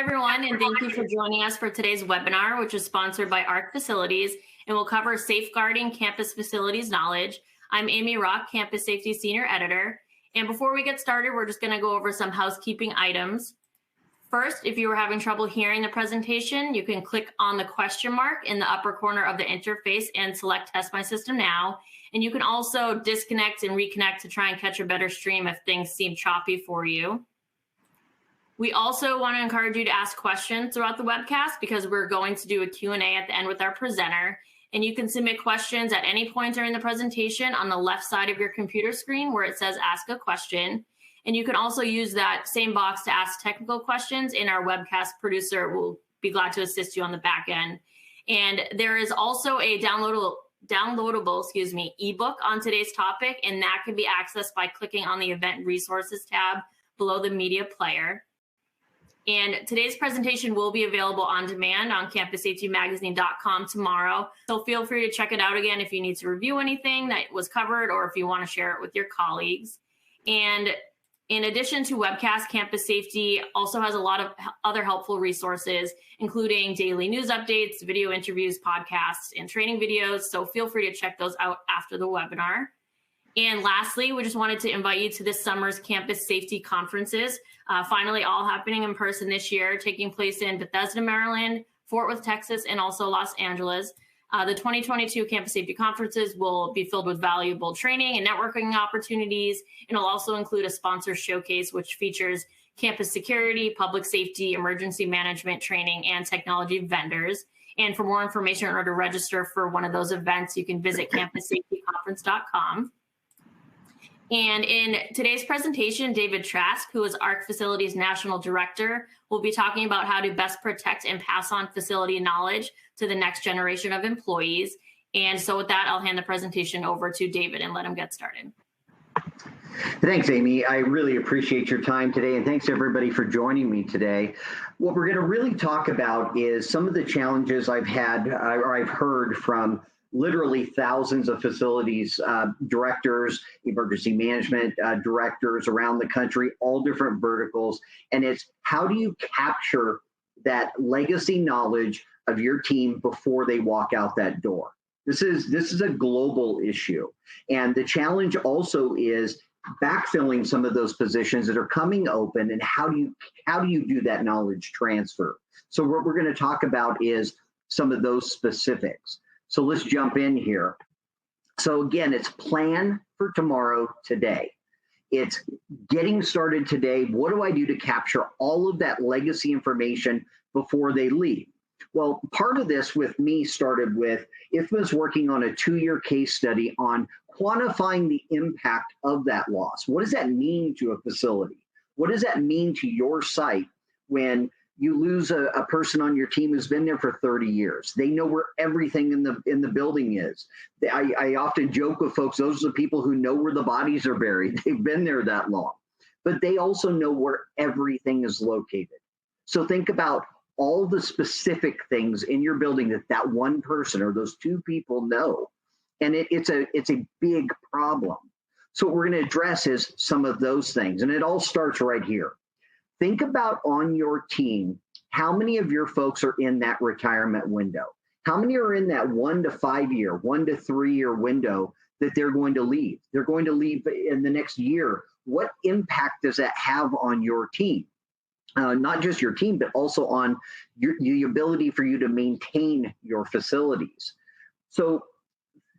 everyone, and thank you for joining us for today's webinar, which is sponsored by ARC Facilities, and will cover safeguarding campus facilities knowledge. I'm Amy Rock, Campus Safety Senior Editor, and before we get started, we're just going to go over some housekeeping items. First, if you were having trouble hearing the presentation, you can click on the question mark in the upper corner of the interface and select Test My System Now. And you can also disconnect and reconnect to try and catch a better stream if things seem choppy for you. We also want to encourage you to ask questions throughout the webcast because we're going to do a Q&A at the end with our presenter. And you can submit questions at any point during the presentation on the left side of your computer screen where it says Ask a Question. And you can also use that same box to ask technical questions, and our webcast producer will be glad to assist you on the back end. And there is also a downloadable ebook on today's topic, and that can be accessed by clicking on the Event Resources tab below the media player. And today's presentation will be available on demand on campussafetymagazine.com tomorrow. So feel free to check it out again if you need to review anything that was covered or if you want to share it with your colleagues. And in addition to webcast, Campus Safety also has a lot of other helpful resources, including daily news updates, video interviews, podcasts, and training videos. So feel free to check those out after the webinar. And lastly, we just wanted to invite you to this summer's Campus Safety Conferences, finally all happening in person this year, taking place in Bethesda, Maryland, Fort Worth, Texas, and also Los Angeles. The 2022 Campus Safety Conferences will be filled with valuable training and networking opportunities, and will also include a sponsor showcase, which features campus security, public safety, emergency management training, and technology vendors. And for more information or to register for one of those events, you can visit campussafetyconference.com. And in today's presentation, David Trask, who is ARC Facilities National Director, will be talking about how to best protect and pass on facility knowledge to the next generation of employees. And so with that, I'll hand the presentation over to David and let him get started. Thanks, Amy. I really appreciate your time today, and thanks everybody for joining me today. What we're going to really talk about is some of the challenges I've had or I've heard from literally thousands of facilities directors, emergency management directors around the country, all different verticals. And it's how do you capture that legacy knowledge of your team before they walk out that door? This is a global issue. And the challenge also is backfilling some of those positions that are coming open, and how do you do that knowledge transfer? So what we're going to talk about is some of those specifics. So let's jump in here. So again, it's plan for tomorrow today. It's getting started today. What do I do to capture all of that legacy information before they leave? Well, part of this with me started with IFMA's working on a 2-year case study on quantifying the impact of that loss. What does that mean to a facility? What does that mean to your site when you lose a person on your team who's been there for 30 years? They know where everything in the building is. I often joke with folks, those are the people who know where the bodies are buried. They've been there that long. But they also know where everything is located. So think about all the specific things in your building that one person or those 2 people know. And it's a big problem. So what we're going to address is some of those things. And it all starts right here. Think about on your team, how many of your folks are in that retirement window? How many are in that 1 to 5 year, 1 to 3 year window that they're going to leave? They're going to leave in the next year. What impact does that have on your team? Not just your team, but also on the ability for you to maintain your facilities. So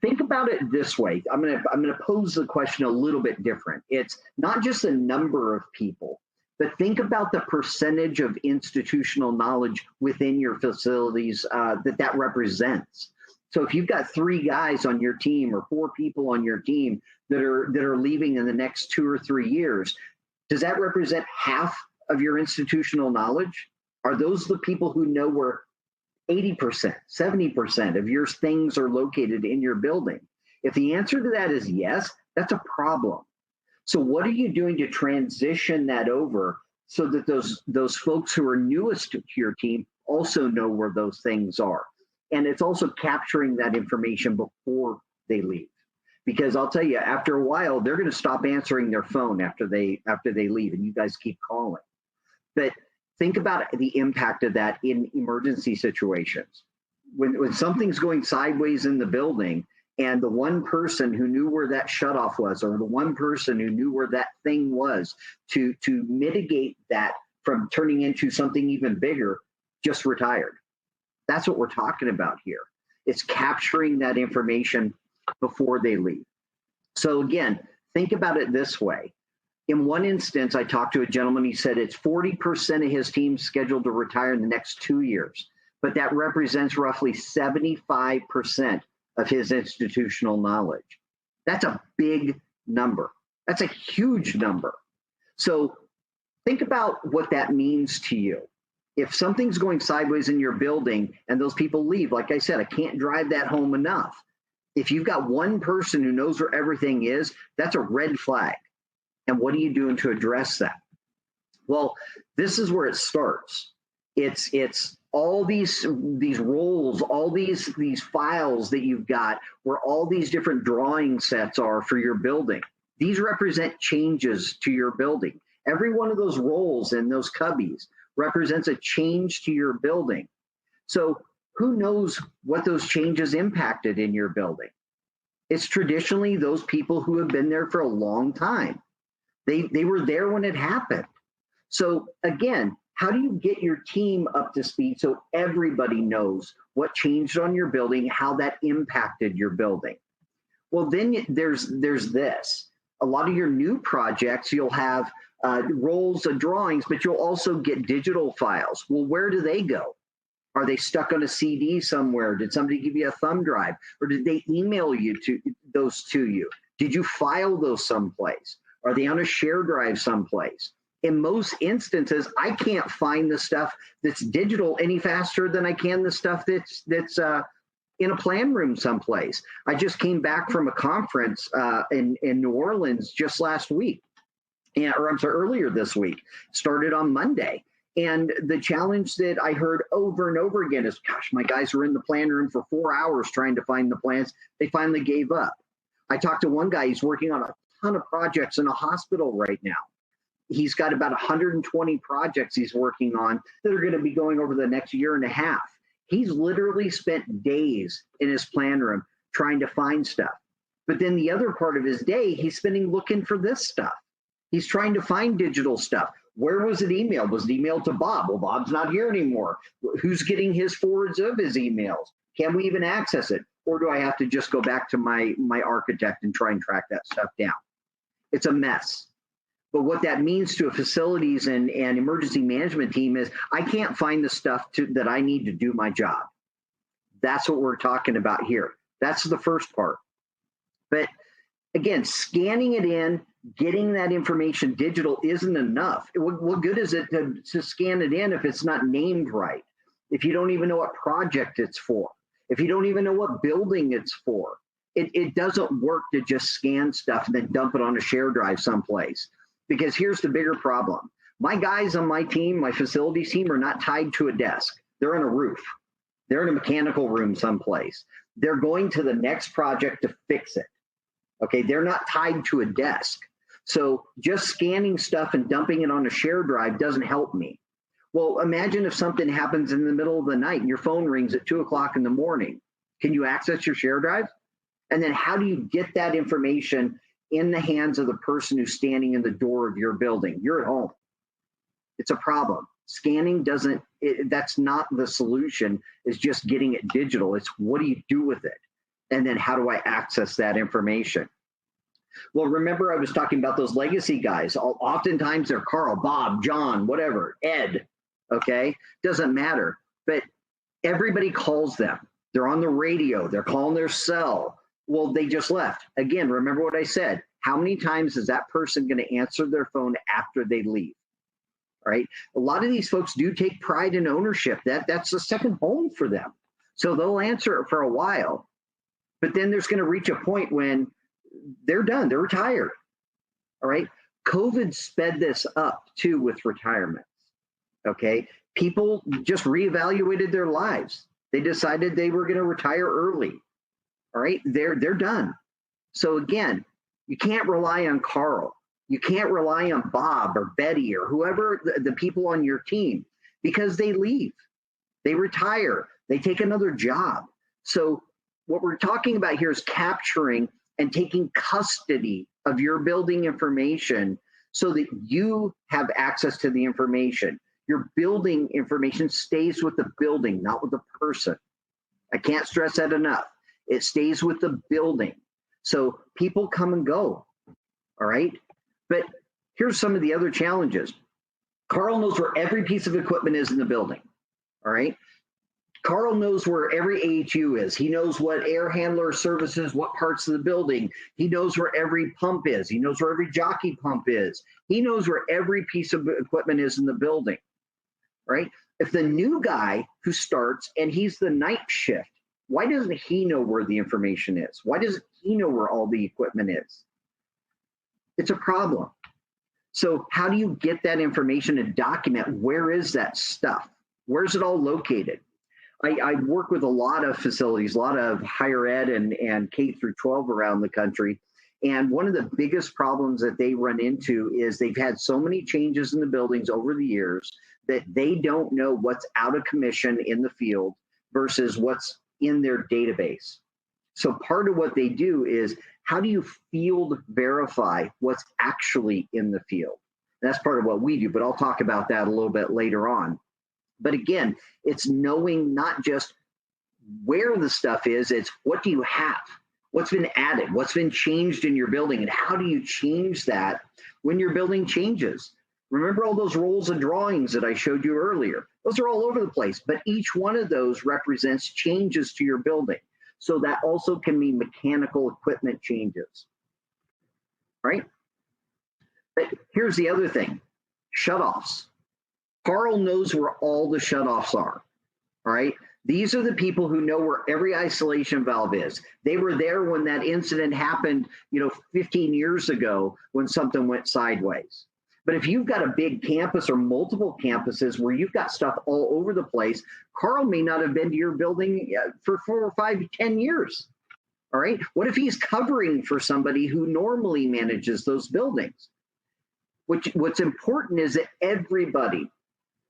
think about it this way. I'm gonna pose the question a little bit different. It's not just the number of people, but think about the percentage of institutional knowledge within your facilities that represents. So if you've got 3 guys on your team or 4 people on your team that are leaving in the next 2 or 3 years, does that represent half of your institutional knowledge? Are those the people who know where 80%, 70% of your things are located in your building? If the answer to that is yes, that's a problem. So what are you doing to transition that over so that those folks who are newest to your team also know where those things are? And it's also capturing that information before they leave. Because I'll tell you, after a while, they're going to stop answering their phone after they leave, and you guys keep calling. But think about the impact of that in emergency situations. When something's going sideways in the building, and the one person who knew where that shutoff was, or the one person who knew where that thing was to mitigate that from turning into something even bigger, just retired. That's what we're talking about here. It's capturing that information before they leave. So again, think about it this way. In one instance, I talked to a gentleman, he said it's 40% of his team scheduled to retire in the next 2 years, but that represents roughly 75% of his institutional knowledge. That's a big number. That's a huge number. So think about what that means to you. If something's going sideways in your building and those people leave, like I said, I can't drive that home enough. If you've got one person who knows where everything is, that's a red flag. And what are you doing to address that? Well, this is where it starts. It's all these roles, all these files that you've got where all these different drawing sets are for your building. These represent changes to your building. Every one of those roles in those cubbies represents a change to your building. So who knows what those changes impacted in your building? It's traditionally those people who have been there for a long time. They were there when it happened. So again, how do you get your team up to speed so everybody knows what changed on your building, how that impacted your building? Well, then there's this. A lot of your new projects, you'll have rolls of drawings, but you'll also get digital files. Well, where do they go? Are they stuck on a CD somewhere? Did somebody give you a thumb drive? Or did they email those to you? Did you file those someplace? Are they on a share drive someplace? In most instances, I can't find the stuff that's digital any faster than I can the stuff that's in a plan room someplace. I just came back from a conference in New Orleans just last week, earlier this week. Started on Monday. And the challenge that I heard over and over again is, gosh, my guys were in the plan room for 4 hours trying to find the plans. They finally gave up. I talked to one guy, he's working on a ton of projects in a hospital right now. He's got about 120 projects he's working on that are going to be going over the next year and a half. He's literally spent days in his plan room trying to find stuff. But then the other part of his day, he's spending looking for this stuff. He's trying to find digital stuff. Where was it emailed? Was it emailed to Bob? Well, Bob's not here anymore. Who's getting his forwards of his emails? Can we even access it? Or do I have to just go back to my architect and try and track that stuff down? It's a mess. But what that means to a facilities and emergency management team is I can't find the stuff that I need to do my job. That's what we're talking about here. That's the first part. But again, scanning it in, getting that information digital isn't enough. What good is it to scan it in if it's not named right? If you don't even know what project it's for? If you don't even know what building it's for? It doesn't work to just scan stuff and then dump it on a share drive someplace. Because here's the bigger problem. My guys on my team, my facilities team, are not tied to a desk. They're on a roof. They're in a mechanical room someplace. They're going to the next project to fix it. Okay, they're not tied to a desk. So just scanning stuff and dumping it on a share drive doesn't help me. Well, imagine if something happens in the middle of the night and your phone rings at 2 o'clock in the morning. Can you access your share drive? And then how do you get that information in the hands of the person who's standing in the door of your building? You're at home. It's a problem. Scanning that's not the solution, is just getting it digital. It's what do you do with it? And then how do I access that information? Well, remember I was talking about those legacy guys. Oftentimes they're Carl, Bob, John, whatever, Ed, okay? Doesn't matter. But everybody calls them. They're on the radio. They're calling their cell. Well, they just left. Again, remember what I said. How many times is that person going to answer their phone after they leave? All right. A lot of these folks do take pride in ownership. That's a second home for them. So they'll answer it for a while. But then there's going to reach a point when they're done. They're retired. All right. COVID sped this up too with retirements. Okay. People just reevaluated their lives. They decided they were going to retire early. All right, they're done. So again, you can't rely on Carl. You can't rely on Bob or Betty or whoever the people on your team, because they leave, they retire, they take another job. So what we're talking about here is capturing and taking custody of your building information so that you have access to the information. Your building information stays with the building, not with the person. I can't stress that enough. It stays with the building. So people come and go, all right? But here's some of the other challenges. Carl knows where every piece of equipment is in the building, all right? Carl knows where every AHU is. He knows what air handler services, what parts of the building. He knows where every pump is. He knows where every jockey pump is. He knows where every piece of equipment is in the building, right? If the new guy who starts and he's the night shift, why doesn't he know where the information is? Why doesn't he know where all the equipment is? It's a problem. So how do you get that information and document where is that stuff? Where's it all located? I work with a lot of facilities, a lot of higher ed and K through 12 around the country. And one of the biggest problems that they run into is they've had so many changes in the buildings over the years that they don't know what's out of commission in the field versus what's in their database. So part of what they do is, how do you field verify what's actually in the field? And that's part of what we do, but I'll talk about that a little bit later on. But again, it's knowing not just where the stuff is, it's what do you have? What's been added? What's been changed in your building? And how do you change that when your building changes? Remember all those rolls and drawings that I showed you earlier? Those are all over the place, but each one of those represents changes to your building. So that also can mean mechanical equipment changes, right? But here's the other thing, shutoffs. Carl knows where all the shutoffs are, all right? These are the people who know where every isolation valve is. They were there when that incident happened, 15 years ago when something went sideways. But if you've got a big campus or multiple campuses where you've got stuff all over the place, Carl may not have been to your building for 4 or 5, 10 years, all right? What if he's covering for somebody who normally manages those buildings? What's important is that everybody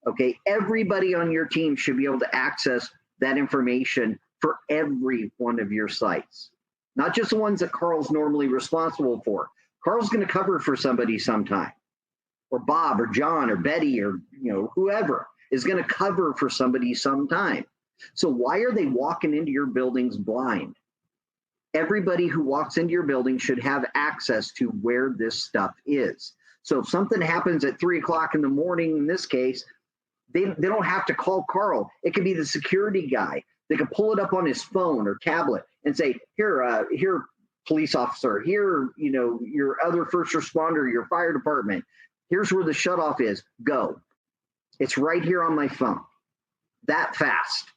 on your team should be able to access that information for every one of your sites, not just the ones that Carl's normally responsible for. Carl's going to cover for somebody sometime, or Bob or John or Betty or whoever is going to cover for somebody sometime. So why are they walking into your buildings blind? Everybody who walks into your building should have access to where this stuff is. So if something happens at 3 o'clock in the morning, in this case, they don't have to call Carl. It could be the security guy. They could pull it up on his phone or tablet and say, here, police officer, here, your other first responder, your fire department. Here's where the shutoff is. Go. It's right here on my phone. That fast.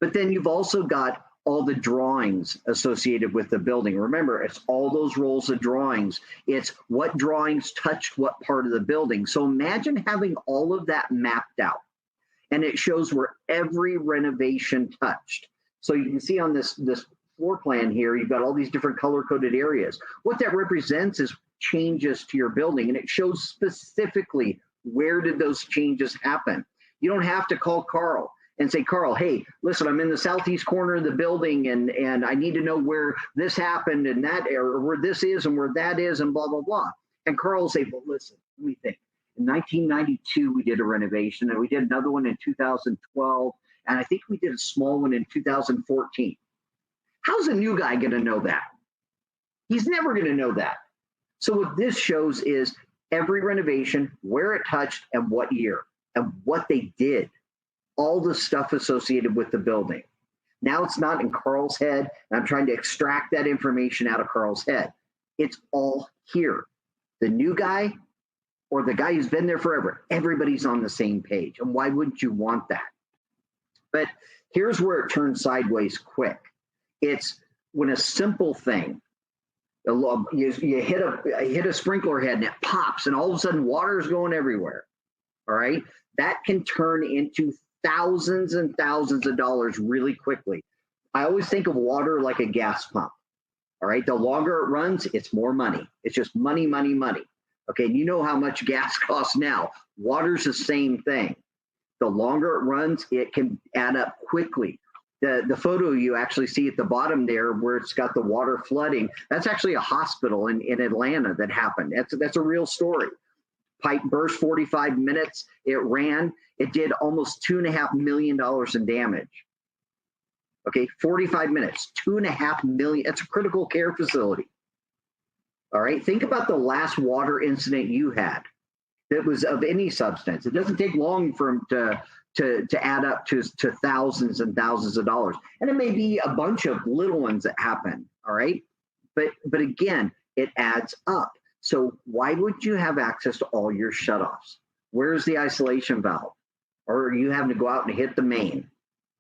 But then you've also got all the drawings associated with the building. Remember, it's all those rolls of drawings. It's what drawings touched what part of the building. So imagine having all of that mapped out, and it shows where every renovation touched. So you can see on this floor plan here, you've got all these different color-coded areas. What that represents is changes to your building, and it shows specifically where did those changes happen. You don't have to call Carl and say, Carl, hey, listen, I'm in the southeast corner of the building and I need to know where this happened and that, or where this is and where that is and blah, blah, blah. And Carl will say, well, listen, let me think. In 1992, we did a renovation, and we did another one in 2012, and I think we did a small one in 2014. How's a new guy going to know that? He's never going to know that. So what this shows is every renovation, where it touched and what year and what they did. All the stuff associated with the building. Now it's not in Carl's head, and I'm trying to extract that information out of Carl's head. It's all here. The new guy or the guy who's been there forever, everybody's on the same page. And why wouldn't you want that? But here's where it turns sideways quick. It's when a simple thing, you hit a sprinkler head and it pops, and all of a sudden water is going everywhere. All right? That can turn into thousands and thousands of dollars really quickly. I always think of water like a gas pump. All right. The longer it runs, it's more money. It's just money, money, money. Okay. And you know how much gas costs now. Water's the same thing. The longer it runs, it can add up quickly. The photo you actually see at the bottom there where it's got the water flooding, that's actually a hospital in Atlanta that happened. That's a real story. Pipe burst 45 minutes. It ran. It did almost $2.5 million in damage. Okay, 45 minutes, $2.5 million. It's a critical care facility. All right, think about the last water incident you had that was of any substance. It doesn't take long for them to add up to thousands and thousands of dollars. And it may be a bunch of little ones that happen, all right? But again, it adds up. So why would you have access to all your shutoffs? Where's the isolation valve? Or are you having to go out and hit the main,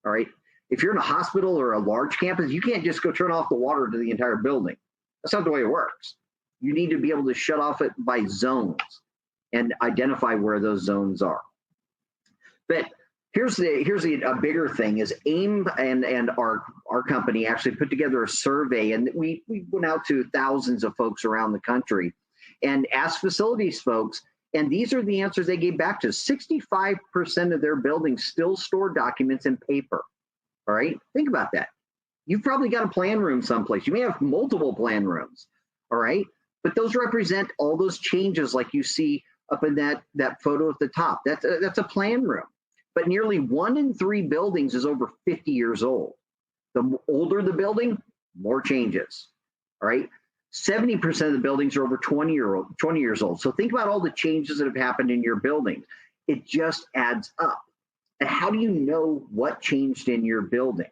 all right? If you're in a hospital or a large campus, you can't just go turn off the water to the entire building. That's not the way it works. You need to be able to shut off it by zones and identify where those zones are. But here's a bigger thing is AIM and our company actually put together a survey, and we went out to thousands of folks around the country and asked facilities folks, and these are the answers they gave back to. 65% of their buildings still store documents in paper. All right, think about that. You've probably got a plan room someplace. You may have multiple plan rooms, all right? But those represent all those changes like you see up in that photo at the top. That's a plan room. But nearly 1 in 3 buildings is over 50 years old. The older the building, more changes, all right? 70% of the buildings are over 20 years old. So think about all the changes that have happened in your building. It just adds up. And how do you know what changed in your building?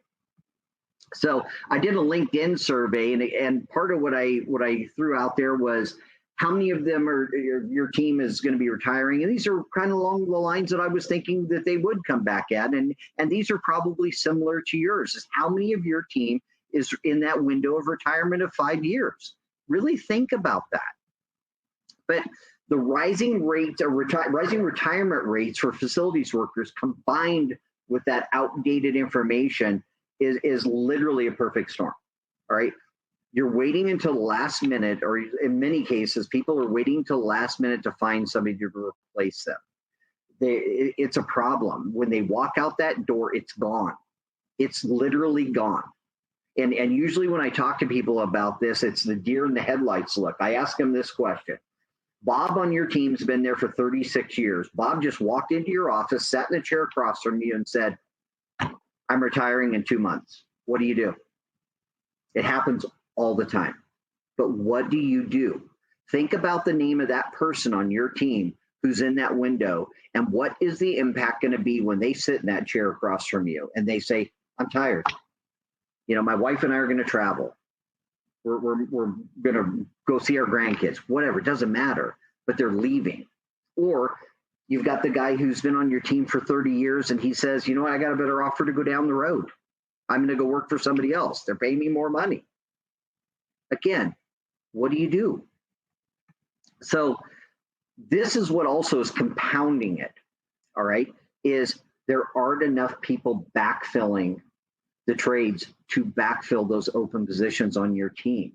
So I did a LinkedIn survey, and part of what I threw out there was how many of them are your team is going to be retiring, and these are kind of along the lines that I was thinking that they would come back at, and these are probably similar to yours. Is how many of your team is in that window of retirement of 5 years? Really think about that. But the rising retirement rates for facilities workers combined with that outdated information is literally a perfect storm. All right. You're waiting until the last minute, or in many cases, people are waiting till the last minute to find somebody to replace them. It's a problem. When they walk out that door, it's gone. It's literally gone. And usually when I talk to people about this, it's the deer in the headlights look. I ask them this question. Bob on your team's been there for 36 years. Bob just walked into your office, sat in a chair across from you and said, I'm retiring in 2 months. What do you do? It happens all the time. But what do you do? Think about the name of that person on your team who's in that window, and what is the impact going to be when they sit in that chair across from you and they say, I'm tired. You know, my wife and I are going to travel. We're going to go see our grandkids, whatever, it doesn't matter, but they're leaving. Or you've got the guy who's been on your team for 30 years and he says, you know what, I got a better offer to go down the road. I'm going to go work for somebody else. They're paying me more money. Again, what do you do? So this is what also is compounding it, all right, is there aren't enough people backfilling the trades to backfill those open positions on your team.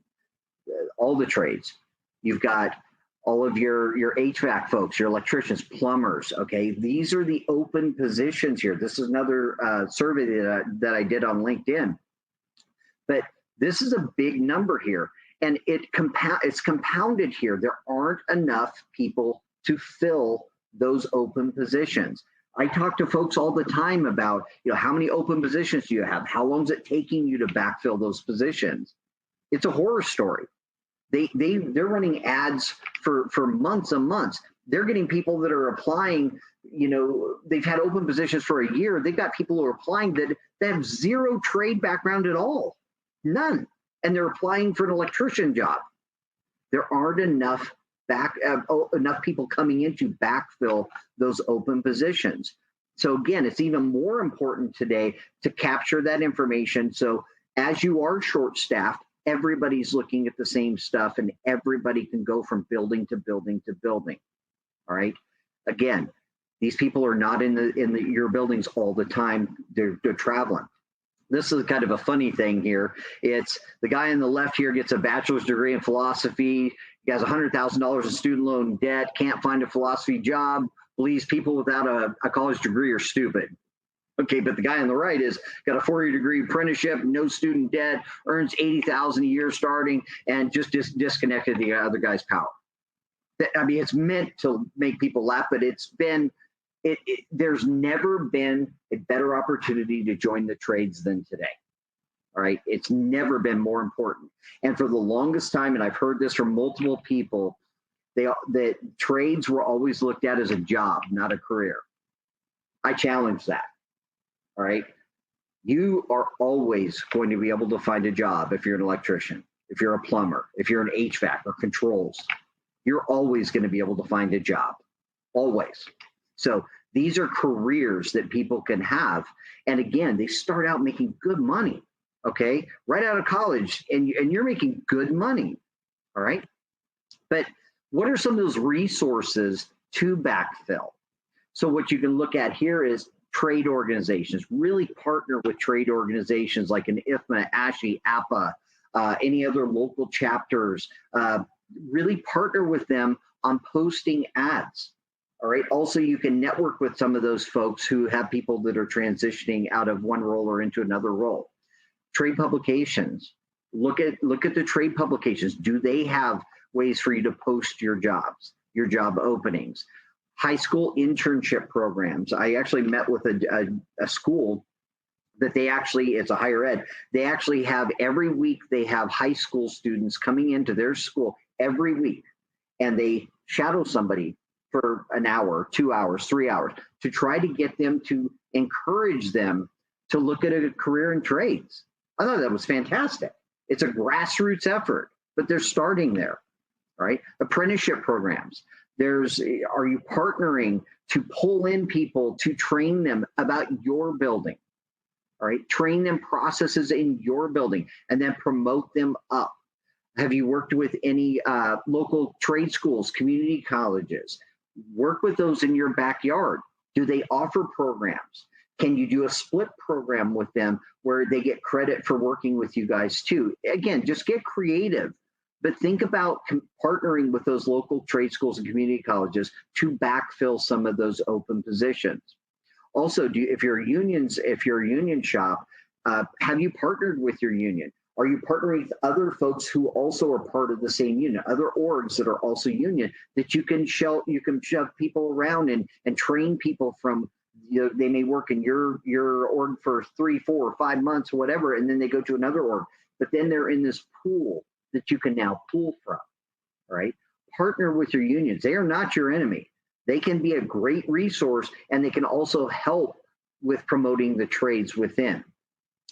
All the trades. You've got all of your HVAC folks, your electricians, plumbers, okay? These are the open positions here. This is another survey that I did on LinkedIn. But this is a big number here, and it's compounded here. There aren't enough people to fill those open positions. I talk to folks all the time about, you know, how many open positions do you have? How long is it taking you to backfill those positions? It's a horror story. They're running ads for months and months. They're getting people that are applying, you know, they've had open positions for a year. They've got people who are applying that have zero trade background at all, none. And they're applying for an electrician job. There aren't enough people coming in to backfill those open positions. So again, it's even more important today to capture that information. So as you are short-staffed, everybody's looking at the same stuff, and everybody can go from building to building to building. All right. Again, these people are not in your buildings all the time. They're traveling. This is kind of a funny thing here. It's the guy on the left here gets a bachelor's degree in philosophy. He has $100,000 in student loan debt, can't find a philosophy job, believes people without a college degree are stupid. Okay, but the guy on the right is got a 4-year degree apprenticeship, no student debt, earns $80,000 a year starting, and just disconnected the other guy's power. I mean, it's meant to make people laugh, but there's never been a better opportunity to join the trades than today. All right, it's never been more important. And for the longest time, and I've heard this from multiple people, that trades were always looked at as a job, not a career. I challenge that. All right. You are always going to be able to find a job if you're an electrician, if you're a plumber, if you're an HVAC or controls. You're always going to be able to find a job. Always. So these are careers that people can have. And again, they start out making good money. Okay. Right out of college, and you're making good money. All right. But what are some of those resources to backfill? So what you can look at here is trade organizations. Really partner with trade organizations like an IFMA, ASHI, APA, any other local chapters. Really partner with them on posting ads. All right. Also, you can network with some of those folks who have people that are transitioning out of one role or into another role. Trade publications. Look at the trade publications. Do they have ways for you to post your jobs, your job openings? High school internship programs. I actually met with a school that it's a higher ed. They actually have every week, they have high school students coming into their school every week, and they shadow somebody for an hour, 2 hours, 3 hours to try to get them to encourage them to look at a career in trades. I thought that was fantastic. It's a grassroots effort, but they're starting there, right? Apprenticeship programs. Are you partnering to pull in people to train them about your building? All right, train them processes in your building and then promote them up. Have you worked with any local trade schools, community colleges? Work with those in your backyard. Do they offer programs? Can you do a split program with them where they get credit for working with you guys too? Again, just get creative. But think about partnering with those local trade schools and community colleges to backfill some of those open positions. Also, if you're a union shop, have you partnered with your union? Are you partnering with other folks who also are part of the same union, other orgs that are also union that you can shove people around and train people from? They may work in your org for 3, 4, 5 months, or whatever, and then they go to another org. But then they're in this pool that you can now pull from, right? Partner with your unions. They are not your enemy. They can be a great resource, and they can also help with promoting the trades within,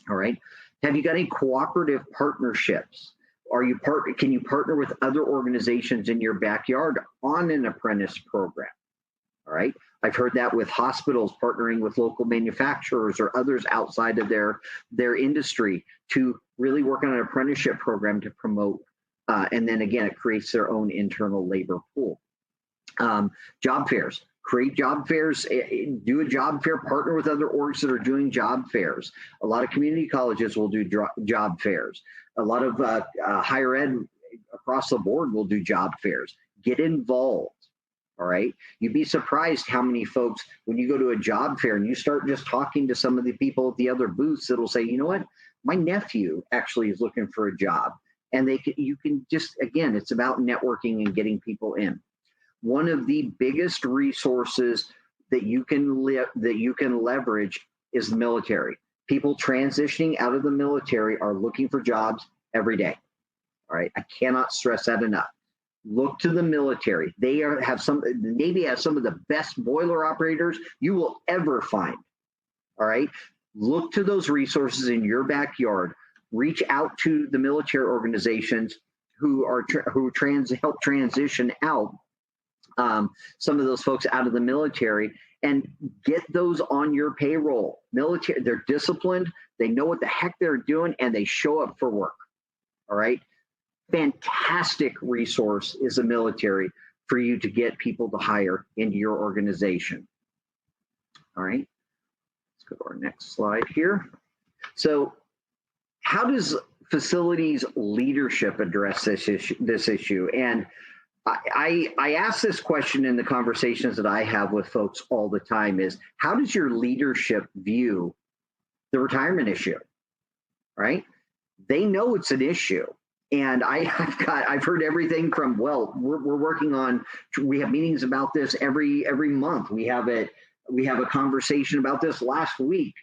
all right? Have you got any cooperative partnerships? Can you partner with other organizations in your backyard on an apprentice program, all right? I've heard that with hospitals partnering with local manufacturers or others outside of their industry to really work on an apprenticeship program to promote. And then again, it creates their own internal labor pool. Job fairs. Create job fairs, do a job fair, partner with other orgs that are doing job fairs. A lot of community colleges will do job fairs. A lot of higher ed across the board will do job fairs. Get involved. All right. You'd be surprised how many folks, when you go to a job fair and you start just talking to some of the people at the other booths, it'll say, you know what, my nephew actually is looking for a job. And you can just, again, it's about networking and getting people in. One of the biggest resources that you can leverage is the military. People transitioning out of the military are looking for jobs every day. All right. I cannot stress that enough. Look to the military. The Navy has some of the best boiler operators you will ever find. All right. Look to those resources in your backyard. Reach out to the military organizations who help transition out some of those folks out of the military and get those on your payroll. Military, they're disciplined. They know what the heck they're doing, and they show up for work. All right. Fantastic resource is the military for you to get people to hire into your organization. All right, let's go to our next slide here. So how does facilities leadership address this issue? And I ask this question in the conversations that I have with folks all the time is, how does your leadership view the retirement issue, right? They know it's an issue. And I've heard everything from, well, we're working on, we have meetings about this every month. We have a conversation about this last week,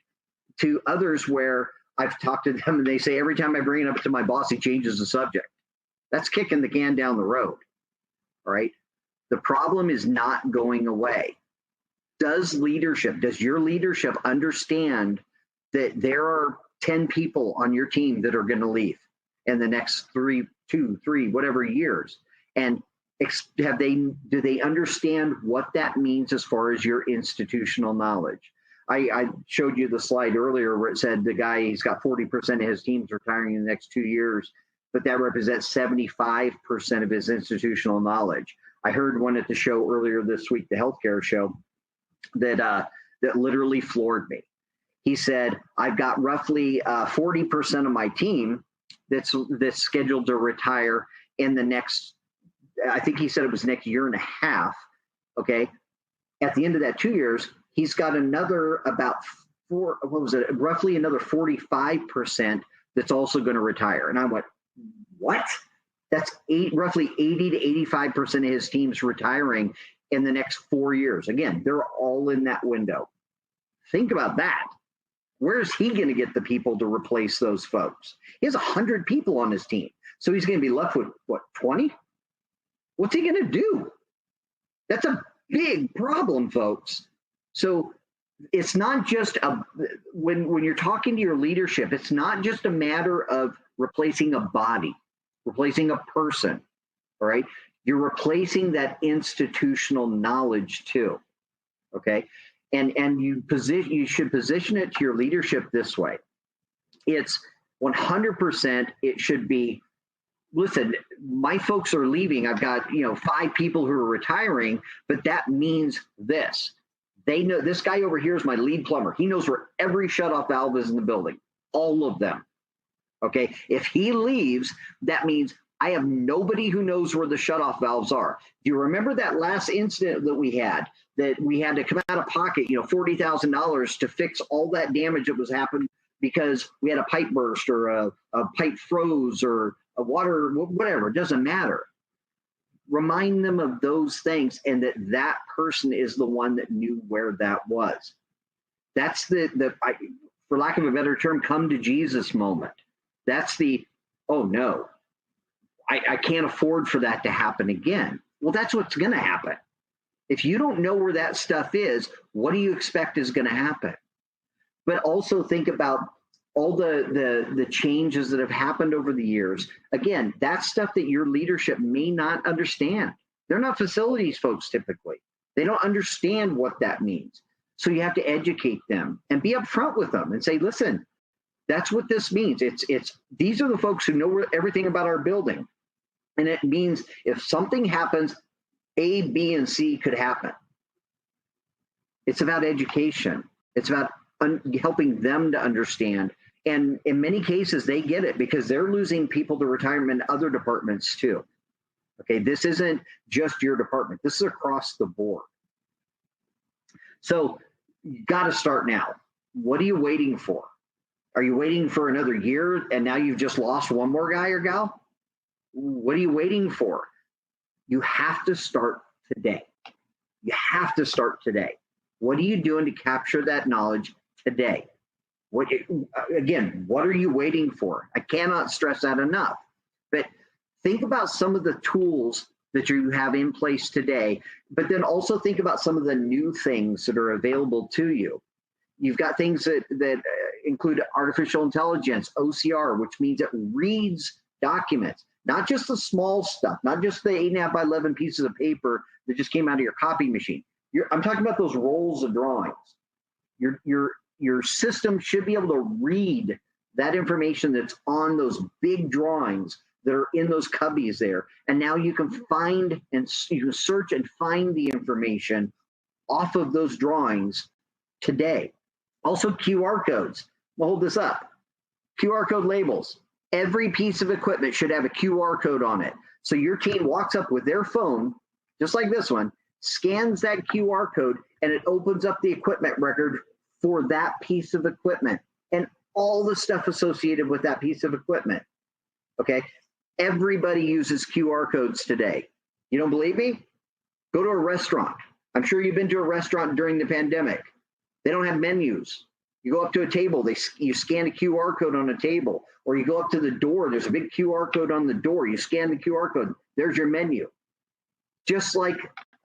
to others where I've talked to them and they say, every time I bring it up to my boss, he changes the subject. That's kicking the can down the road. All right. The problem is not going away. Does your leadership understand that there are 10 people on your team that are going to leave in the next 3, whatever years? And do they understand what that means as far as your institutional knowledge? I showed you the slide earlier where it said the guy, he's got 40% of his teams retiring in the next 2 years, but that represents 75% of his institutional knowledge. I heard one at the show earlier this week, the healthcare show, that literally floored me. He said, I've got roughly 40% of my team that's scheduled to retire in the next, I think he said it was next year and a half. Okay. At the end of that 2 years, he's got another roughly another 45% that's also going to retire. And I went, what? That's roughly 80 to 85% of his team's retiring in the next 4 years. Again, they're all in that window. Think about that. Where is he going to get the people to replace those folks? He has 100 people on his team. So he's going to be left with, what, 20? What's he going to do? That's a big problem, folks. So it's not just when you're talking to your leadership, it's not just a matter of replacing a body, replacing a person, all right? You're replacing that institutional knowledge too, okay? And you should position it to your leadership this way. It's 100%, it should be, listen, my folks are leaving. I've got, 5 people who are retiring, but that means this. They know this guy over here is my lead plumber. He knows where every shutoff valve is in the building, all of them. Okay. If he leaves, that means I have nobody who knows where the shutoff valves are. Do you remember that last incident that we had to come out of pocket, $40,000 to fix all that damage that was happened because we had a pipe burst or a pipe froze or a water, whatever, it doesn't matter. Remind them of those things and that person is the one that knew where that was. That's for lack of a better term, come to Jesus moment. That's oh no, I can't afford for that to happen again. Well, that's what's going to happen. If you don't know where that stuff is, what do you expect is going to happen? But also think about all the changes that have happened over the years. Again, that's stuff that your leadership may not understand. They're not facilities folks typically. They don't understand what that means. So you have to educate them and be upfront with them and say, listen, that's what this means. These are the folks who know everything about our building. And it means if something happens, A, B, and C could happen. It's about education. It's about helping them to understand. And in many cases, they get it because they're losing people to retirement in other departments too. Okay, this isn't just your department. This is across the board. So you got to start now. What are you waiting for? Are you waiting for another year and now you've just lost one more guy or gal? What are you waiting for? You have to start today. You have to start today. What are you doing to capture that knowledge today? What are you waiting for? I cannot stress that enough. But think about some of the tools that you have in place today, but then also think about some of the new things that are available to you. You've got things that include artificial intelligence, OCR, which means it reads documents, not just the small stuff, not just the 8.5 by 11 pieces of paper that just came out of your copy machine. I'm talking about those rolls of drawings. Your system should be able to read that information that's on those big drawings that are in those cubbies there. And now you can find and you can search and find the information off of those drawings today. Also QR codes. We'll hold this up. QR code labels. Every piece of equipment should have a QR code on it. So your team walks up with their phone, just like this one, scans that QR code, and it opens up the equipment record for that piece of equipment and all the stuff associated with that piece of equipment. Okay? Everybody uses QR codes today. You don't believe me? Go to a restaurant. I'm sure you've been to a restaurant during the pandemic. They don't have menus. You go up to a table, you scan a QR code on a table, or you go up to the door, there's a big QR code on the door, you scan the QR code, there's your menu. Just like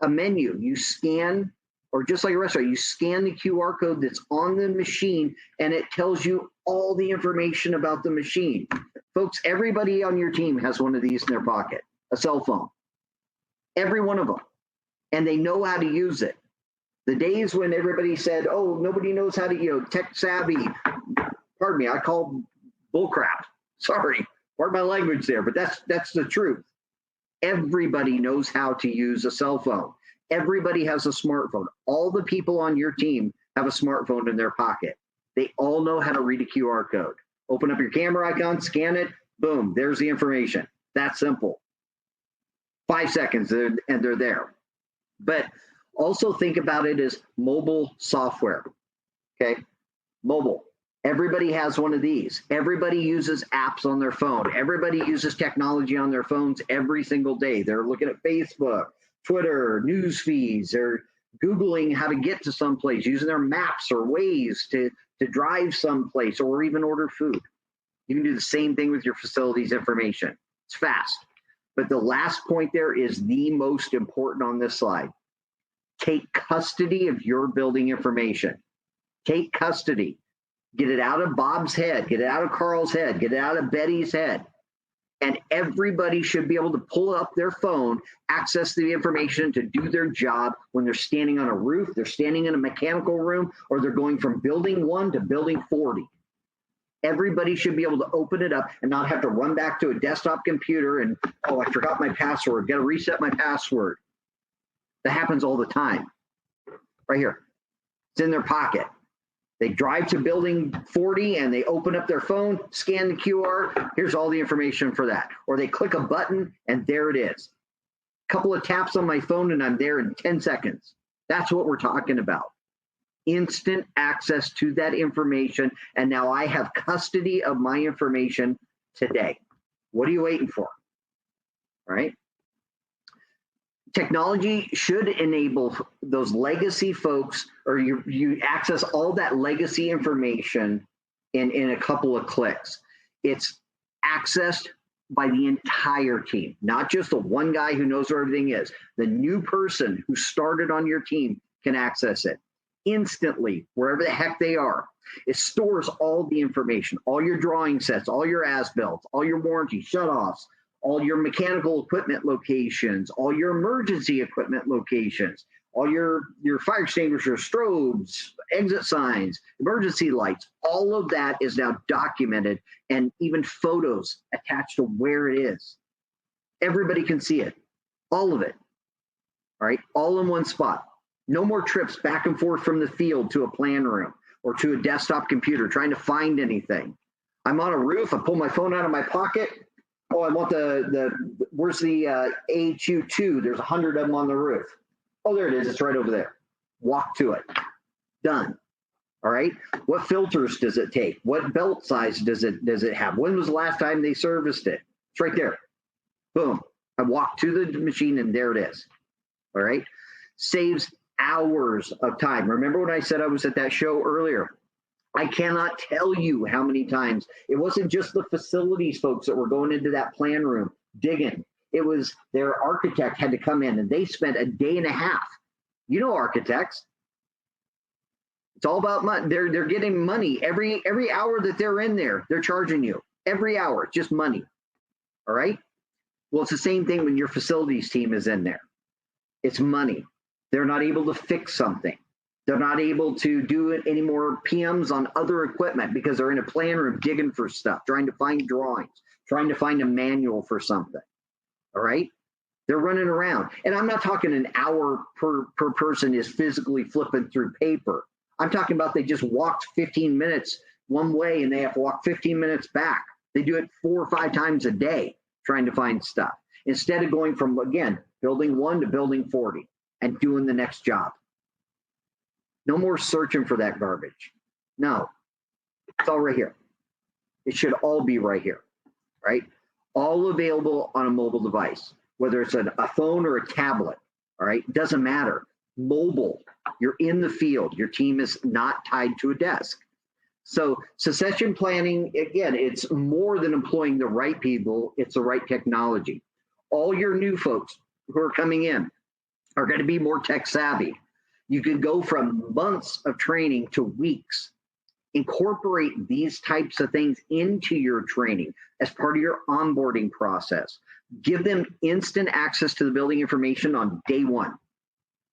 a menu, you scan, or just like a restaurant, you scan the QR code that's on the machine, and it tells you all the information about the machine. Folks, everybody on your team has one of these in their pocket, a cell phone. Every one of them. And they know how to use it. The days when everybody said, oh, nobody knows how to, tech savvy, pardon me, I call bullcrap. Sorry, pardon my language there, but that's the truth. Everybody knows how to use a cell phone. Everybody has a smartphone. All the people on your team have a smartphone in their pocket. They all know how to read a QR code. Open up your camera icon, scan it, boom, there's the information. That's simple. 5 seconds and they're there. But also think about it as mobile software, okay? Mobile. Everybody has one of these. Everybody uses apps on their phone. Everybody uses technology on their phones every single day. They're looking at Facebook, Twitter, news feeds. They're Googling how to get to someplace, using their maps or Waze to drive someplace or even order food. You can do the same thing with your facilities information. It's fast. But the last point there is the most important on this slide. Take custody of your building information. Take custody. Get it out of Bob's head. Get it out of Carl's head. Get it out of Betty's head. And everybody should be able to pull up their phone, access the information to do their job when they're standing on a roof, they're standing in a mechanical room, or they're going from building 1 to building 40. Everybody should be able to open it up and not have to run back to a desktop computer and, oh, I forgot my password. Got to reset my password. That happens all the time. Right here. It's in their pocket. They drive to building 40 and they open up their phone, scan the QR. Here's all the information for that. Or they click a button and there it is. A couple of taps on my phone and I'm there in 10 seconds. That's what we're talking about. Instant access to that information. And now I have custody of my information today. What are you waiting for? Right? Technology should enable those legacy folks, or you access all that legacy information in a couple of clicks. It's accessed by the entire team, not just the one guy who knows where everything is. The new person who started on your team can access it instantly, wherever the heck they are. It stores all the information, all your drawing sets, all your as-built, all your warranty shutoffs, all your mechanical equipment locations, all your emergency equipment locations, all your fire extinguishers, strobes, exit signs, emergency lights. All of that is now documented and even photos attached to where it is. Everybody can see it, all of it, all right, all in one spot. No more trips back and forth from the field to a plan room or to a desktop computer trying to find anything. I'm on a roof, I pull my phone out of my pocket. Oh, I want where's the AHU2? There's 100 of them on the roof. Oh, there it is. It's right over there. Walk to it. Done. All right. What filters does it take? What belt size does it have? When was the last time they serviced it? It's right there. Boom. I walk to the machine and there it is. All right. Saves hours of time. Remember when I said I was at that show earlier? I cannot tell you how many times. It wasn't just the facilities folks that were going into that plan room digging. It was their architect had to come in and they spent a day and a half. You know architects. It's all about money. They're getting money every hour that they're in there. They're charging you every hour, just money. All right. Well, it's the same thing when your facilities team is in there. It's money. They're not able to fix something. They're not able to do any more PMs on other equipment because they're in a plan room digging for stuff, trying to find drawings, trying to find a manual for something. All right. They're running around. And I'm not talking an hour per person is physically flipping through paper. I'm talking about they just walked 15 minutes one way and they have to walk 15 minutes back. They do it 4 or 5 times a day trying to find stuff instead of going from, again, building 1 to building 40 and doing the next job. No more searching for that garbage. No, it's all right here. It should all be right here, right? All available on a mobile device, whether it's a phone or a tablet, all right? It doesn't matter. Mobile, you're in the field. Your team is not tied to a desk. So succession planning, again, it's more than employing the right people. It's the right technology. All your new folks who are coming in are going to be more tech savvy. You can go from months of training to weeks. Incorporate these types of things into your training as part of your onboarding process. Give them instant access to the building information on day one.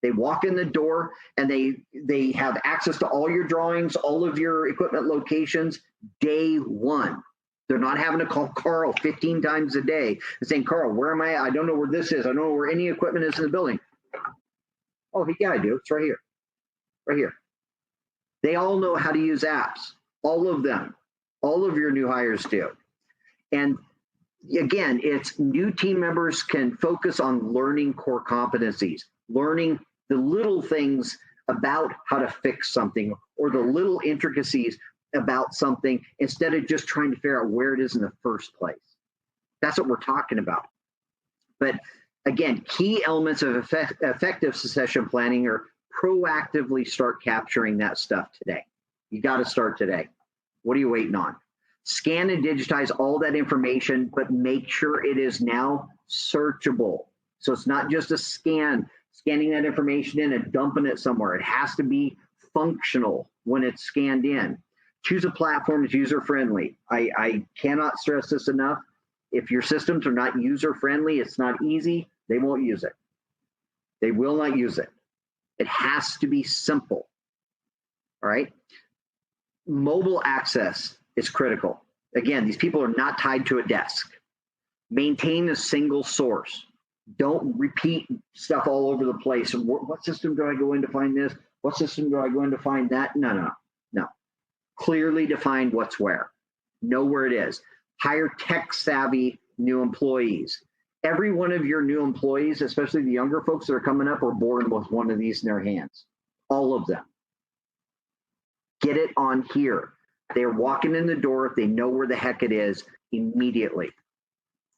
They walk in the door and they have access to all your drawings, all of your equipment locations, day one. They're not having to call Carl 15 times a day and saying, Carl, where am I? I don't know where this is. I don't know where any equipment is in the building. Oh, yeah, I do. It's right here. Right here. They all know how to use apps. All of them. All of your new hires do. And again, it's new team members can focus on learning core competencies, learning the little things about how to fix something or the little intricacies about something instead of just trying to figure out where it is in the first place. That's what we're talking about. But again, key elements of effective succession planning are proactively start capturing that stuff today. You got to start today. What are you waiting on? Scan and digitize all that information, but make sure it is now searchable. So it's not just a scanning that information in and dumping it somewhere. It has to be functional when it's scanned in. Choose a platform that's user-friendly. I cannot stress this enough. If your systems are not user-friendly, it's not easy, they won't use it. They will not use it. It has to be simple, all right? Mobile access is critical. Again, these people are not tied to a desk. Maintain a single source. Don't repeat stuff all over the place. What system do I go in to find this? What system do I go in to find that? No. Clearly define what's where. Know where it is. Hire tech-savvy new employees. Every one of your new employees, especially the younger folks that are coming up, are born with one of these in their hands. All of them. Get it on here. They're walking in the door. They know where the heck it is immediately.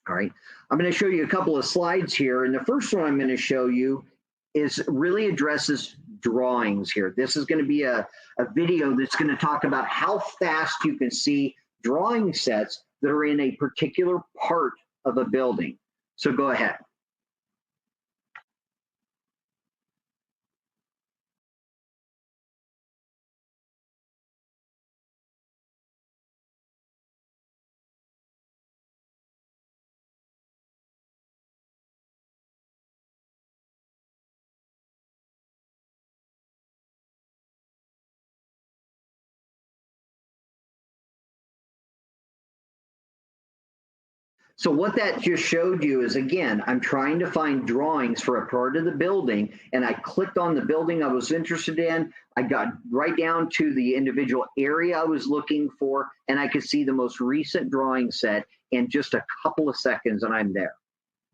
All right. I'm going to show you a couple of slides here. And the first one I'm going to show you is really addresses drawings here. This is going to be a video that's going to talk about how fast you can see drawing sets that are in a particular part of a building. So go ahead. So what that just showed you is, again, I'm trying to find drawings for a part of the building, and I clicked on the building I was interested in. I got right down to the individual area I was looking for, and I could see the most recent drawing set in just a couple of seconds, and I'm there.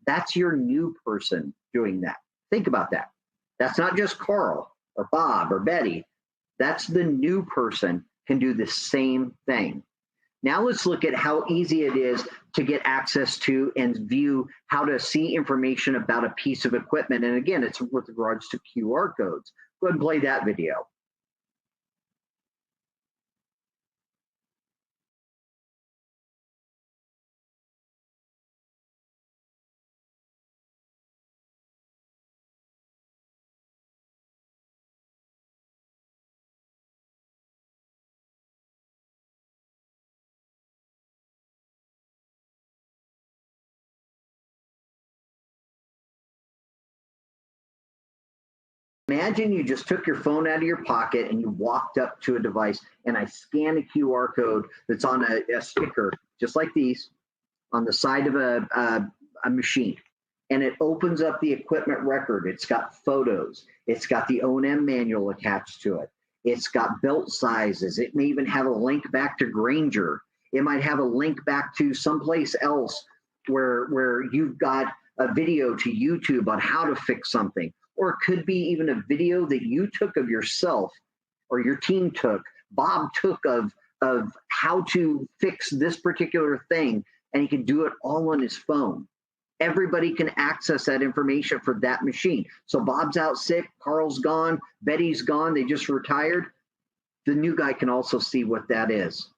That's your new person doing that. Think about that. That's not just Carl or Bob or Betty. That's the new person can do the same thing. Now let's look at how easy it is to get access to and view how to see information about a piece of equipment. And again, it's with regards to QR codes. Go ahead and play that video. Imagine you just took your phone out of your pocket and you walked up to a device and I scan a QR code that's on a sticker, just like these, on the side of a machine. And it opens up the equipment record. It's got photos. It's got the O&M manual attached to it. It's got belt sizes. It may even have a link back to Granger. It might have a link back to someplace else where you've got a video to YouTube on how to fix something. Or it could be even a video that you took of yourself or your team took, Bob took of how to fix this particular thing, and he can do it all on his phone. Everybody can access that information for that machine. So Bob's out sick, Carl's gone, Betty's gone, they just retired. The new guy can also see what that is.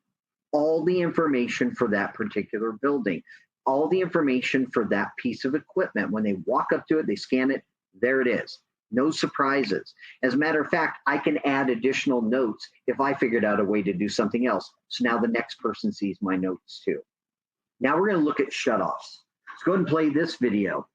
All the information for that particular building, all the information for that piece of equipment. When they walk up to it, they scan it, there it is. No surprises. As a matter of fact, I can add additional notes if I figured out a way to do something else. So now the next person sees my notes too. Now we're going to look at shutoffs. Let's go ahead and play this video.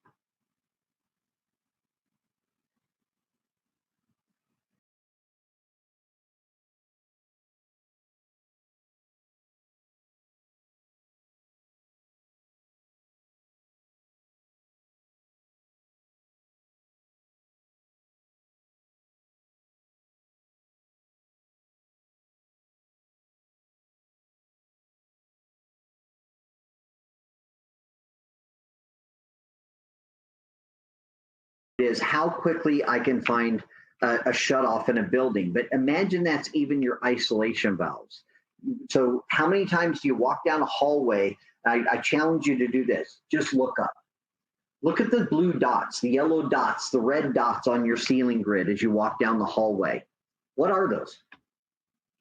Is how quickly I can find a shutoff in a building. But imagine that's even your isolation valves. So how many times do you walk down a hallway? I challenge you to do this. Just look up. Look at the blue dots, the yellow dots, the red dots on your ceiling grid as you walk down the hallway. What are those?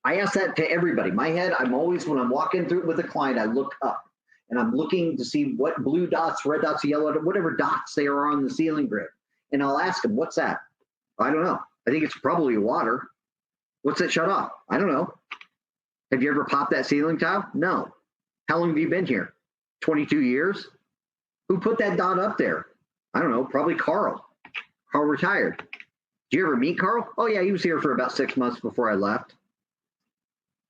I ask that to everybody. My head, I'm always, when I'm walking through with a client, I look up and I'm looking to see what blue dots, red dots, yellow, whatever dots they are on the ceiling grid. And I'll ask them, what's that? I don't know. I think it's probably water. What's that shut off? I don't know. Have you ever popped that ceiling tile? No. How long have you been here? 22 years? Who put that dot up there? I don't know. Probably Carl. Carl retired. Did you ever meet Carl? Oh, yeah, he was here for about 6 months before I left.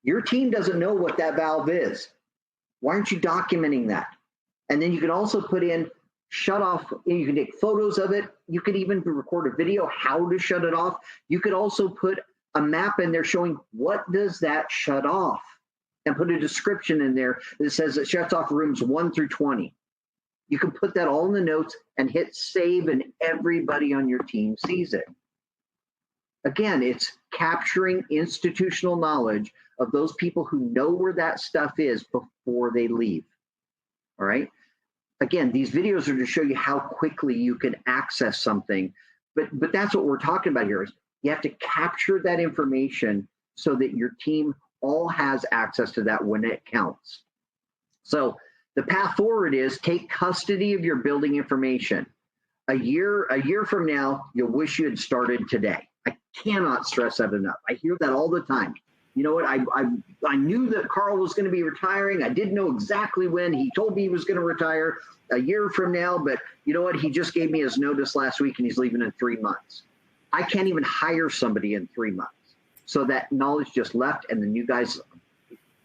Your team doesn't know what that valve is. Why aren't you documenting that? And then you can also put in shut off. You can take photos of it. You could even record a video how to shut it off. You could also put a map in there showing what does that shut off, and put a description in there that says it shuts off rooms 1 through 20. You can put that all in the notes and hit save, and everybody on your team sees it. Again, it's capturing institutional knowledge of those people who know where that stuff is before they leave. All right. Again, these videos are to show you how quickly you can access something, but that's what we're talking about here. Is you have to capture that information so that your team all has access to that when it counts. So the path forward is take custody of your building information. A year from now, you'll wish you had started today. I cannot stress that enough. I hear that all the time. You know what? I knew that Carl was going to be retiring. I didn't know exactly when. He told me he was going to retire a year from now, but you know what? He just gave me his notice last week and he's leaving in 3 months. I can't even hire somebody in 3 months. So that knowledge just left and the new guy's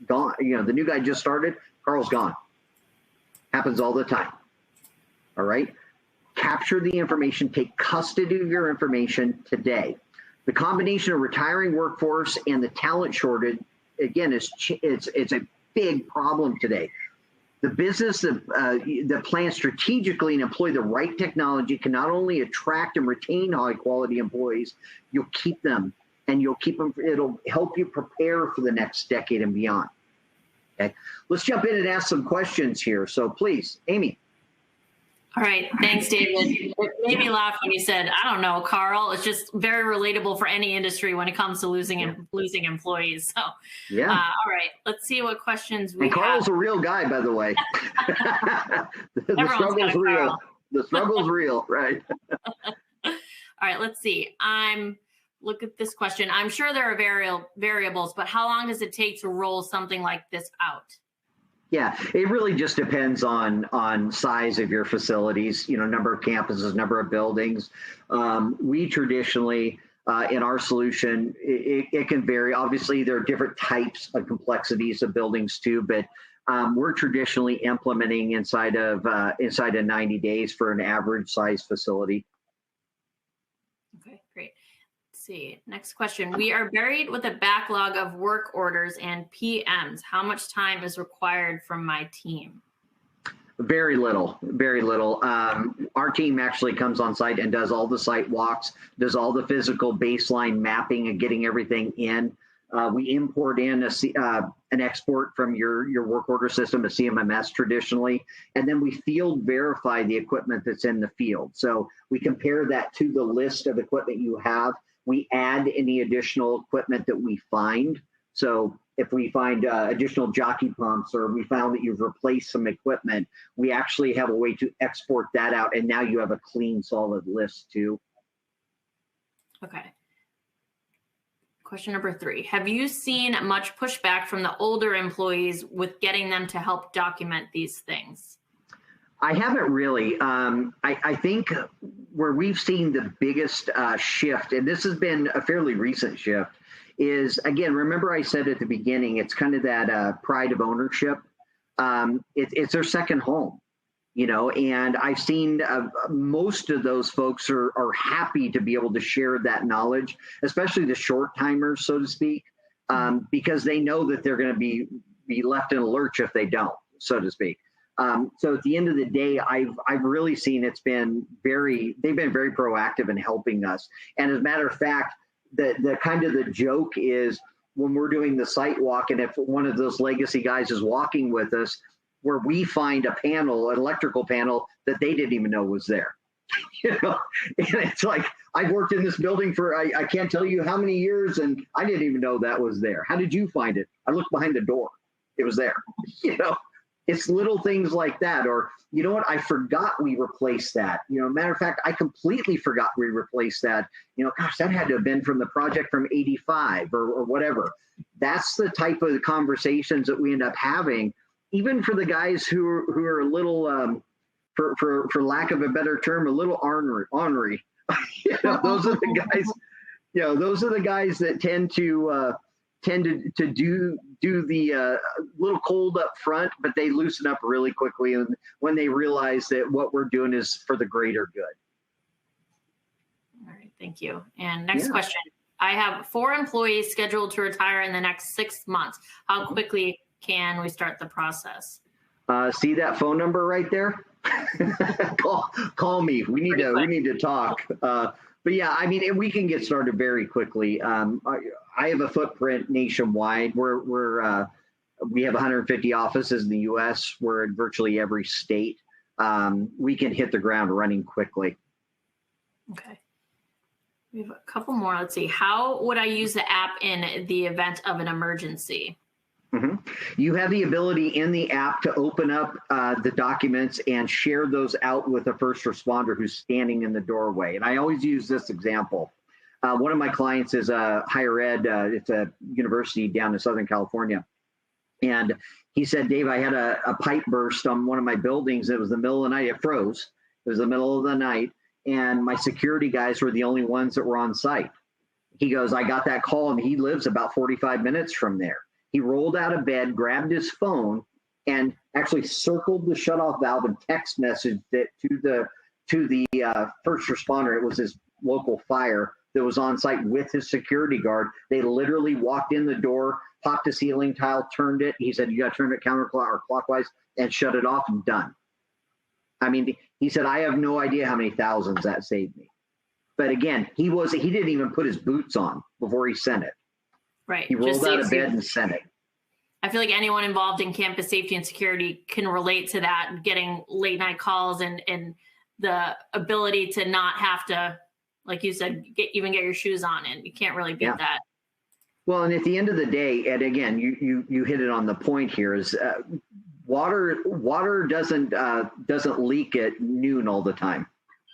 gone. You know, the new guy just started, Carl's gone. Happens all the time. All right? Capture the information, take custody of your information today. The combination of retiring workforce and the talent shortage, again, it's a big problem today. The business that plans strategically and employ the right technology can not only attract and retain high quality employees, you'll keep them, and you'll keep them. It'll help you prepare for the next decade and beyond. Okay, let's jump in and ask some questions here. So please, Amy. All right. Thanks, David. It made me laugh when you said, I don't know, Carl. It's just very relatable for any industry when it comes to losing employees. So, yeah. All right. Let's see what questions we have. Carl's a real guy, by the way. The struggle's real. The struggle's real, right? All right. Let's see. Look at this question. I'm sure there are variables, but how long does it take to roll something like this out? Yeah, it really just depends on size of your facilities, you know, number of campuses, number of buildings. We traditionally, in our solution, it can vary. Obviously, there are different types of complexities of buildings too, but we're traditionally implementing inside of 90 days for an average size facility. Okay, great. Let's see. Next question. We are buried with a backlog of work orders and PMs. How much time is required from my team? Very little, very little. Our team actually comes on site and does all the site walks, does all the physical baseline mapping and getting everything in. We import in an export from your work order system, a CMMS traditionally, and then we field verify the equipment that's in the field. So we compare that to the list of equipment you have. We add any additional equipment that we find. So if we find additional jockey pumps, or we found that you've replaced some equipment, we actually have a way to export that out, and now you have a clean, solid list too. Okay. Question number 3. Have you seen much pushback from the older employees with getting them to help document these things? I haven't really. I think where we've seen the biggest shift, and this has been a fairly recent shift, is, again, remember I said at the beginning, it's kind of that pride of ownership. It's their second home, and I've seen most of those folks are happy to be able to share that knowledge, especially the short timers, so to speak, because they know that they're going to be left in a lurch if they don't, so to speak. So at the end of the day, I've really seen they've been very proactive in helping us. And as a matter of fact, the kind of the joke is when we're doing the site walk, and if one of those legacy guys is walking with us, where we find an electrical panel that they didn't even know was there. And it's like, I've worked in this building for, I can't tell you how many years, and I didn't even know that was there. How did you find it? I looked behind the door. It was there. It's little things like that. Or, you know what? I forgot we replaced that. Matter of fact, I completely forgot we replaced that. Gosh, that had to have been from the project from 85 or whatever. That's the type of conversations that we end up having, even for the guys who are a little, for lack of a better term, a little ornery. Those are the guys. Those are the guys that tend to do the little cold up front, but they loosen up really quickly when they realize that what we're doing is for the greater good. All right, thank you. And next question. I have 4 employees scheduled to retire in the next 6 months. How quickly can we start the process? See that phone number right there? Call me. We need to talk. But yeah, I mean, we can get started very quickly. I have a footprint nationwide. We have 150 offices in the U.S. We're in virtually every state. We can hit the ground running quickly. Okay. We have a couple more. Let's see. How would I use the app in the event of an emergency? Mm-hmm. You have the ability in the app to open up the documents and share those out with a first responder who's standing in the doorway. And I always use this example. One of my clients is a higher ed. It's a university down in Southern California. And he said, Dave, I had a pipe burst on one of my buildings. It was the middle of the night. It froze. It was the middle of the night. And my security guys were the only ones that were on site. He goes, I got that call, and he lives about 45 minutes from there. He rolled out of bed, grabbed his phone, and actually circled the shutoff valve and text messaged it to the first responder. It was his local fire that was on site with his security guard. They literally walked in the door, popped a ceiling tile, turned it. He said, you got to turn it counterclockwise or clockwise, and shut it off, and done. I mean, he said, I have no idea how many thousands that saved me. But again, he didn't even put his boots on before he sent it. Right. He rolled out of bed and sent it. I feel like anyone involved in campus safety and security can relate to that, getting late night calls and the ability to not have to, like you said, even get your shoes on, and you can't really beat that. Well, and at the end of the day, and again, you hit it on the point here, is water doesn't leak at noon all the time.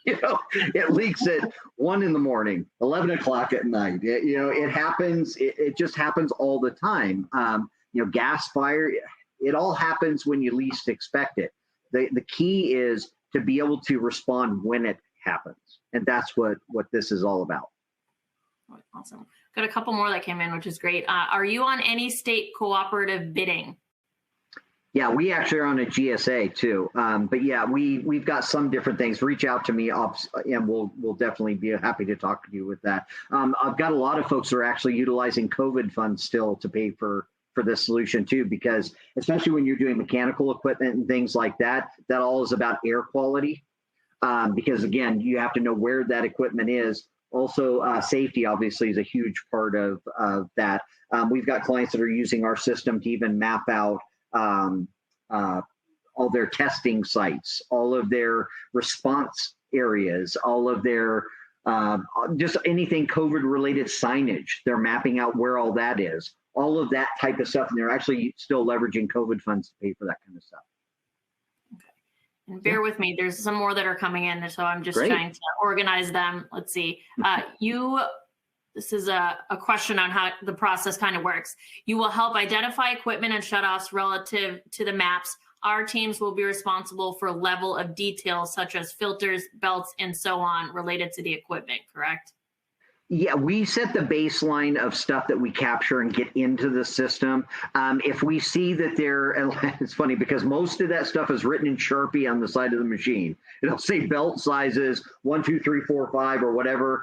It leaks at 1 a.m, 11 o'clock at night. It happens. It just happens all the time. Gas fire, it all happens when you least expect it. The key is to be able to respond when it happens. And that's what this is all about. Awesome. Got a couple more that came in, which is great. Are you on any state cooperative bidding? Yeah, we actually are on a GSA too. But yeah, we've got some different things. Reach out to me, and we'll definitely be happy to talk to you with that. I've got a lot of folks who are actually utilizing COVID funds still to pay for this solution too, because especially when you're doing mechanical equipment and things like that, that all is about air quality. Because again, you have to know where that equipment is. Also, safety obviously is a huge part of that. We've got clients that are using our system to even map out um, all their testing sites, all of their response areas, all of their just anything COVID related signage. They're mapping out where all that is, all of that type of stuff. And they're actually still leveraging COVID funds to pay for that kind of stuff. And bear with me, there's some more that are coming in, so I'm just Great. trying to organize them. Let's see. This is a question on how the process kind of works. You will help identify equipment and shutoffs relative to the maps. Our teams will be responsible for level of detail such as filters, belts, and so on related to the equipment, correct? Yeah, we set the baseline of stuff that we capture and get into the system. If we see that it's funny because most of that stuff is written in Sharpie on the side of the machine. It'll say belt sizes 1, 2, 3, 4, 5, or whatever.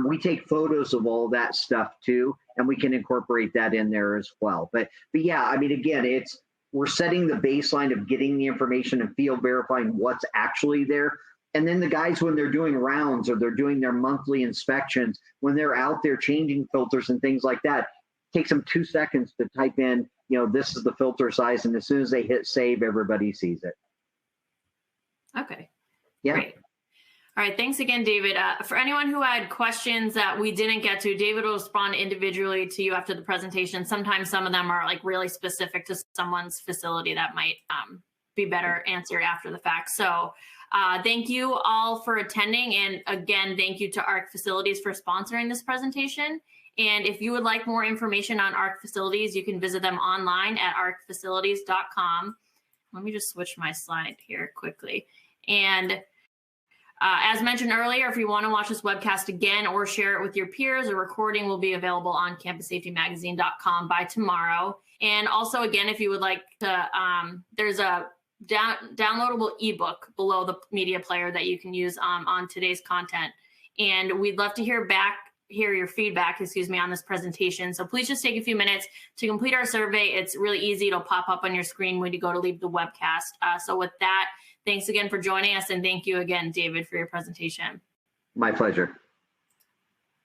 We take photos of all that stuff too, and we can incorporate that in there as well. But yeah, I mean, again, we're setting the baseline of getting the information and field verifying what's actually there. And then the guys, when they're doing rounds or they're doing their monthly inspections, when they're out there changing filters and things like that, it takes them 2 seconds to type in, this is the filter size. And as soon as they hit save, everybody sees it. Okay. Yeah. Great. All right. Thanks again, David. For anyone who had questions that we didn't get to, David will respond individually to you after the presentation. Sometimes some of them are like really specific to someone's facility that might be better answered after the fact. So thank you all for attending. And again, thank you to ARC Facilities for sponsoring this presentation. And if you would like more information on ARC Facilities, you can visit them online at arcfacilities.com. Let me just switch my slide here quickly. And as mentioned earlier, if you want to watch this webcast again or share it with your peers, a recording will be available on campussafetymagazine.com by tomorrow. And also, again, if you would like to, there's a downloadable ebook below the media player that you can use on today's content. And we'd love to hear your feedback, on this presentation. So please just take a few minutes to complete our survey. It's really easy. It'll pop up on your screen when you go to leave the webcast. So with that, thanks again for joining us. And thank you again, David, for your presentation. My pleasure.